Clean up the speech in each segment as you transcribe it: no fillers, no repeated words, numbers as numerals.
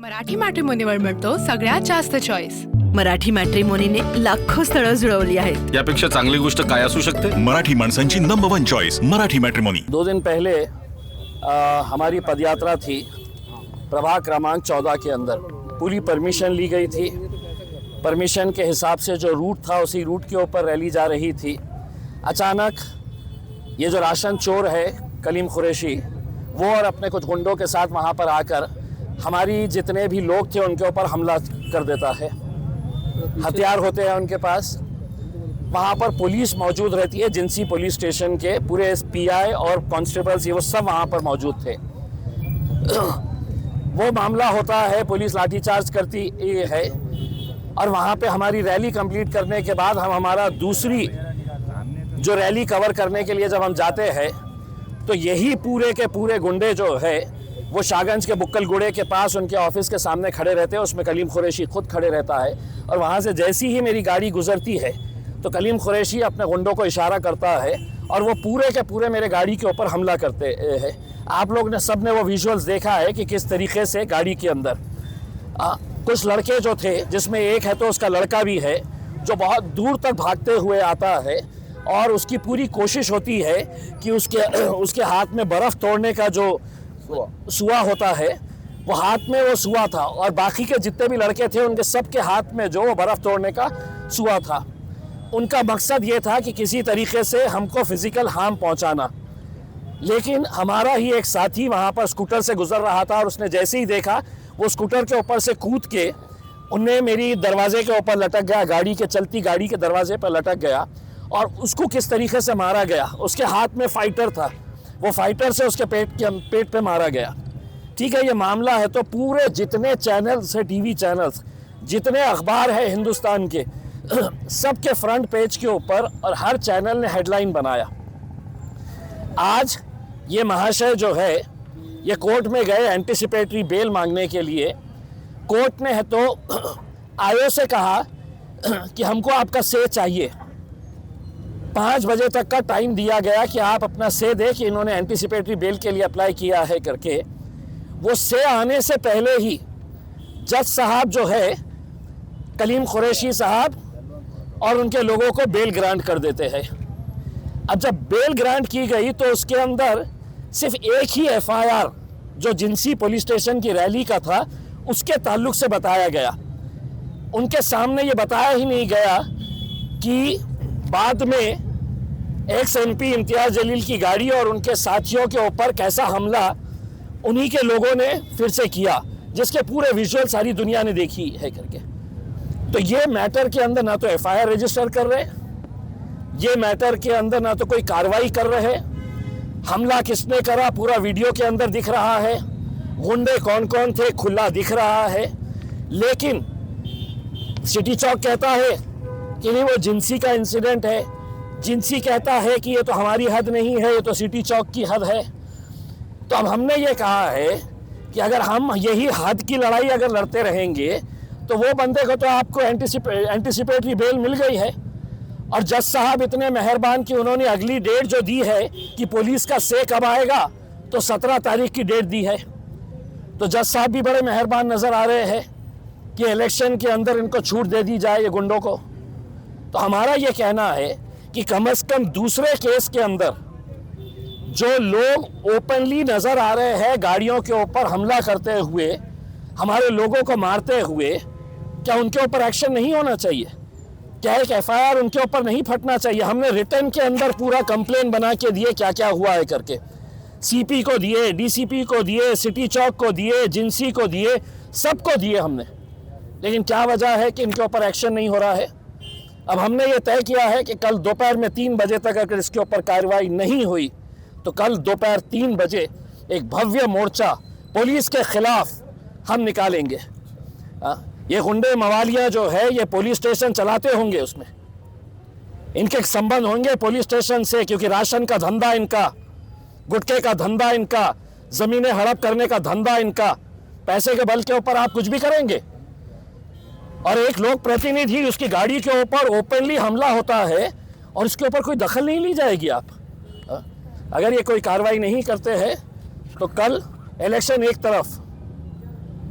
मराठी मॅट्रिमोनीवर मिळतो सगळ्यात जास्त चॉईस। मराठी मॅट्रिमोनीने लाखो स्थळं जुळवली आहेत। यापेक्षा चांगली गोष्ट काय असू शकते? मराठी माणसांची नंबर 1 चॉइस मराठी मैट्रिमोनी। 2 दिन पहले हमारी पदयात्रा थी प्रभाग क्रमांक 14 के अंदर। पूरी परमिशन ली गई थी। परमिशन के हिसाब से जो रूट था उसी रूट के ऊपर रैली जा रही थी। अचानक ये जो राशन चोर है कलीम कुरैशी, वो और अपने कुछ गुंडों के साथ वहाँ पर आकर हमारी जितने भी लोग थे उनके ऊपर हमला कर देता है। हथियार होते हैं उनके पास। वहाँ पर पुलिस मौजूद रहती है, जिंसी पुलिस स्टेशन के पूरे पीआई और कांस्टेबल्स ये वो सब वहाँ पर मौजूद थे। वो मामला होता है, पुलिस लाठीचार्ज करती है और वहाँ पे हमारी रैली कंप्लीट करने के बाद हम हमारा दूसरी जो रैली कवर करने के लिए जब हम जाते हैं तो यही पूरे के पूरे गुंडे जो है वो शाहगंज के बुक्कल गुड़े के पास उनके ऑफिस के सामने खड़े रहते हैं। उसमें कलीम कुरैशी खुद खड़े रहता है और वहाँ से जैसी ही मेरी गाड़ी गुजरती है तो कलीम कुरैशी अपने गुंडों को इशारा करता है और वो पूरे के पूरे मेरे गाड़ी के ऊपर हमला करते हैं। आप लोग ने सब ने वो विजुअल्स देखा है कि किस तरीके से गाड़ी के अंदर कुछ लड़के जो थे, जिसमें एक है तो उसका लड़का भी है जो बहुत दूर तक भागते हुए आता है और उसकी पूरी कोशिश होती है कि उसके हाथ में बर्फ़ तोड़ने का जो सुआ होता है वो हाथ में वो सुआ था और बाकी के जितने भी लड़के थे उनके सब के हाथ में जो बर्फ़ तोड़ने का सुआ था। उनका मकसद ये था कि किसी तरीके से हमको फिज़िकल हार्म पहुंचाना। लेकिन हमारा ही एक साथी वहाँ पर स्कूटर से गुजर रहा था और उसने जैसे ही देखा वो स्कूटर के ऊपर से कूद के उन्हें मेरी दरवाजे के ऊपर लटक गया, गाड़ी के चलती गाड़ी के दरवाजे पर लटक गया और उसको किस तरीके से मारा गया। उसके हाथ में फाइटर था, वो फाइटर से उसके पेट पे मारा गया। ठीक है, ये मामला है तो पूरे जितने चैनल्स है, टीवी चैनल्स, जितने अखबार है हिंदुस्तान के, सबके फ्रंट पेज के ऊपर और हर चैनल ने हेडलाइन बनाया। आज ये महाशय जो है ये कोर्ट में गए एंटिसिपेटरी बेल मांगने के लिए। कोर्ट ने है तो आयो से कहा कि हमको आपका से चाहिए। 5 बजे तक का टाइम दिया गया कि आप अपना से दे कि इन्होंने एंटिसिपेटरी बेल के लिए अप्लाई किया है करके। वो से आने से पहले ही जज साहब जो है कलीम कुरैशी साहब और उनके लोगों को बेल ग्रांट कर देते हैं। अब जब बेल ग्रांट की गई तो उसके अंदर सिर्फ एक ही एफआईआर जो जिंसी पुलिस स्टेशन की रैली का था उसके ताल्लुक से बताया गया। उनके सामने ये बताया ही नहीं गया कि बाद में एक्स एमपी इम्तियाज जलील की गाड़ी और उनके साथियों के ऊपर कैसा हमला उन्हीं के लोगों ने फिर से किया, जिसके पूरे विजुअल सारी दुनिया ने देखी है करके। तो ये मैटर के अंदर ना तो एफआईआर रजिस्टर कर रहे, ये मैटर के अंदर ना तो कोई कार्रवाई कर रहे। हमला किसने करा पूरा वीडियो के अंदर दिख रहा है, गुंडे कौन कौन थे खुला दिख रहा है। लेकिन सिटी चौक कहता है कि नहीं वो जिंसी का इंसिडेंट है, जिंसी कहता है कि ये तो हमारी हद नहीं है, ये तो सिटी चौक की हद है। तो अब हमने ये कहा है कि अगर हम यही हद की लड़ाई अगर लड़ते रहेंगे तो वो बंदे को तो आपको एंटिसिपेटरी बेल मिल गई है और जज साहब इतने मेहरबान कि उन्होंने अगली डेट जो दी है कि पुलिस का से कब आएगा तो 17 तारीख की डेट दी है। तो जज साहब भी बड़े मेहरबान नज़र आ रहे हैं कि इलेक्शन के अंदर इनको छूट दे दी जाए ये गुंडों को। तो हमारा ये कहना है कि कम से कम दूसरे केस के अंदर जो लोग ओपनली नज़र आ रहे हैं गाड़ियों के ऊपर हमला करते हुए, हमारे लोगों को मारते हुए, क्या उनके ऊपर एक्शन नहीं होना चाहिए? क्या एक एफआईआर उनके ऊपर नहीं फटना चाहिए? हमने रिटर्न के अंदर पूरा कंप्लेन बना के दिए क्या क्या हुआ है करके, सीपी को दिए, डीसीपी को दिए, सिटी चौक को दिए, जिंसी को दिए, सबको दिए हमने। लेकिन क्या वजह है कि इनके ऊपर एक्शन नहीं हो रहा है? अब हमने ये तय किया है कि कल दोपहर में 3 बजे तक अगर इसके ऊपर कार्रवाई नहीं हुई तो कल दोपहर 3 बजे एक भव्य मोर्चा पुलिस के खिलाफ हम निकालेंगे। ये गुंडे मवालिया जो है ये पुलिस स्टेशन चलाते होंगे, उसमें इनके संबंध होंगे पुलिस स्टेशन से, क्योंकि राशन का धंधा इनका, गुटखे का धंधा इनका, ज़मीनें हड़प करने का धंधा इनका। पैसे के बल के ऊपर आप कुछ भी करेंगे और एक लोक प्रतिनिधि उसकी गाड़ी के ऊपर ओपनली हमला होता है और इसके ऊपर कोई दखल नहीं ली जाएगी। आप अगर ये कोई कार्रवाई नहीं करते हैं तो कल इलेक्शन एक तरफ,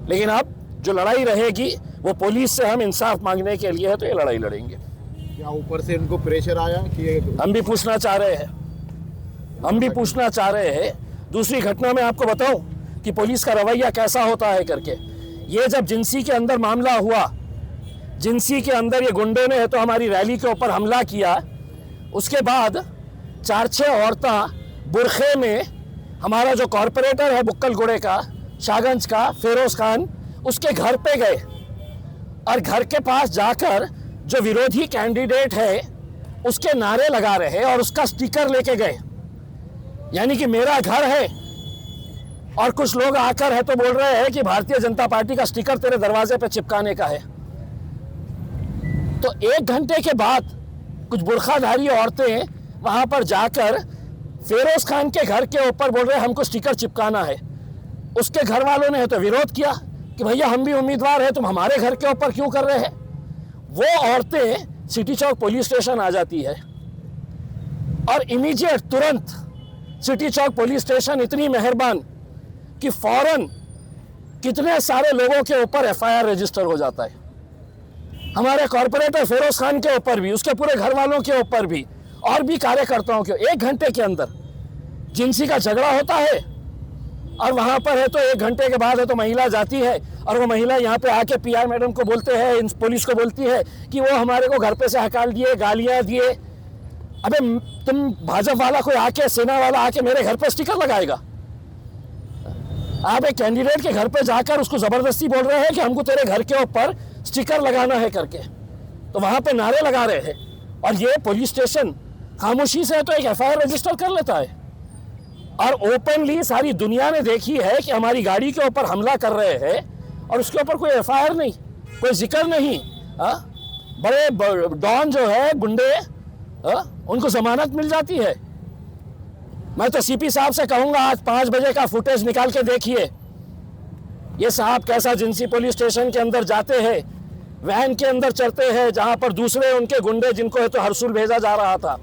लेकिन अब जो लड़ाई रहेगी वो पुलिस से हम इंसाफ मांगने के लिए है, तो ये लड़ाई लड़ेंगे। क्या ऊपर से इनको प्रेशर आया कि हम भी पूछना चाह रहे हैं। दूसरी घटना में आपको बताऊं कि पुलिस का रवैया कैसा होता है करके। ये जब जिंसी के अंदर मामला हुआ, जिंसी के अंदर ये गुंडों ने तो हमारी रैली के ऊपर हमला किया, उसके बाद 4-6 औरतें बुरखे में हमारा जो कॉरपोरेटर है बुक्कल गुड़े का, शाहगंज का, फेरोज खान, उसके घर पे गए और घर के पास जाकर जो विरोधी कैंडिडेट है उसके नारे लगा रहे और उसका स्टिकर लेके गए। यानी कि मेरा घर है और कुछ लोग आकर है तो बोल रहे हैं कि भारतीय जनता पार्टी का स्टिकर तेरे दरवाजे पे चिपकाने का है। तो 1 घंटे के बाद कुछ बुरखाधारी औरतें वहां पर जाकर फेरोज खान के घर के ऊपर बोल रहे हैं हमको स्टिकर चिपकाना है। उसके घर वालों ने तो विरोध किया कि भैया हम भी उम्मीदवार हैं, तुम हमारे घर के ऊपर क्यों कर रहे हैं। वो औरतें सिटी चौक पुलिस स्टेशन आ जाती है और इमीडिएट तुरंत सिटी चौक पुलिस स्टेशन इतनी मेहरबान कि फौरन कितने सारे लोगों के ऊपर एफआईआर रजिस्टर हो जाता है। हमारे कॉरपोरेटर फेरोज खान के ऊपर भी, उसके पूरे घर वालों के ऊपर भी और भी कार्यकर्ताओं के 1 घंटे के अंदर जिनसी का झगड़ा होता है और वहां पर है तो 1 घंटे के बाद है तो महिला जाती है और वो महिला यहाँ पे आके पीआर मैडम को बोलते हैं, पुलिस को बोलती है कि वो हमारे को घर पे से हकाल दिए, गालियां दिए। अबे तुम भाजपा वाला कोई आके, सेना वाला आके मेरे घर पे स्टिकर लगाएगा? आप एक कैंडिडेट के घर पे जाकर उसको जबरदस्ती बोल रहे हैं कि हमको तेरे घर के ऊपर स्टिकर लगाना है करके, तो वहां पे नारे लगा रहे हैं और ये पुलिस स्टेशन खामोशी से तो एक एफआईआर रजिस्टर कर लेता है और ओपनली सारी दुनिया ने देखी है कि हमारी गाड़ी के ऊपर हमला कर रहे हैं और उसके ऊपर कोई एफआईआर नहीं, कोई जिक्र नहीं। बड़े डॉन जो है गुंडे, उनको जमानत मिल जाती है। मैं तो सीपी साहब से कहूंगा आज 5 बजे का फुटेज निकाल के देखिए, ये साहब कैसा जिंसी पुलिस स्टेशन के अंदर जाते हैं, वैन के अंदर चढ़ते हैं जहां पर दूसरे उनके गुंडे जिनको है तो हरसूल भेजा जा रहा था,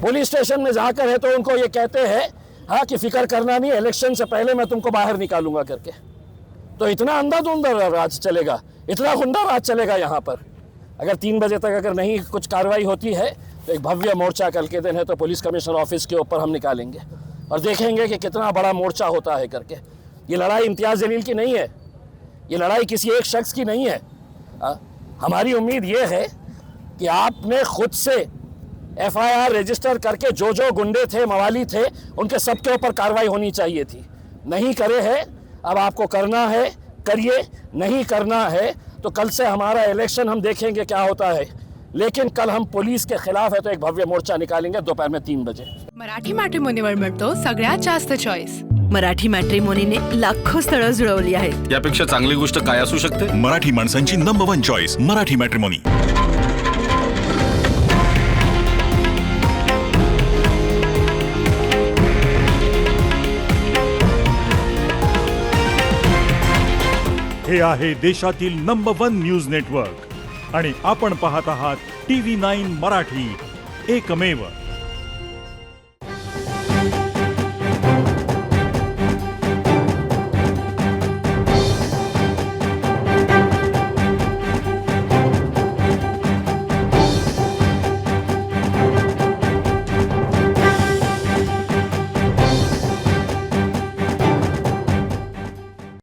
पुलिस स्टेशन में जाकर है तो उनको ये कहते हैं हाँ कि फिक्र करना नहीं, इलेक्शन से पहले मैं तुमको बाहर निकालूंगा करके। तो इतना अंधाधुंध राज चलेगा, इतना गुंडा राज चलेगा यहाँ पर। अगर 3 बजे तक अगर नहीं कुछ कार्रवाई होती है तो एक भव्य मोर्चा कल के दिन है तो पुलिस कमिश्नर ऑफिस के ऊपर हम निकालेंगे और देखेंगे कि कितना बड़ा मोर्चा होता है करके। ये लड़ाई इम्तियाज़ जलील की नहीं है, ये लड़ाई किसी एक शख्स की नहीं है। हमारी उम्मीद ये है कि आपने खुद से एफआईआर रजिस्टर करके जो जो गुंडे थे, मवाली थे, उनके सबके ऊपर कार्रवाई होनी चाहिए थी। नहीं करे है, अब आपको करना है करिए, नहीं करना है तो कल से हमारा इलेक्शन हम देखेंगे क्या होता है। लेकिन कल हम पुलिस के खिलाफ है तो एक भव्य मोर्चा निकालेंगे दोपहर में 3 बजे। मराठी मॅट्रिमोनीवर मिळतो सगळ्यात जास्त चॉईस। मराठी मॅट्रिमोनीने लाखो स्थळं जुळवली आहेत। यापेक्षा चांगली गोष्ट काय असू शकते? मराठी माणसांची नंबर 1 चॉईस मराठी मॅट्रिमोनी। हे आहे देशातील नंबर 1 न्यूज नेटवर्क आणि आपण पाहत आहात TV9 मराठी, एकमेव।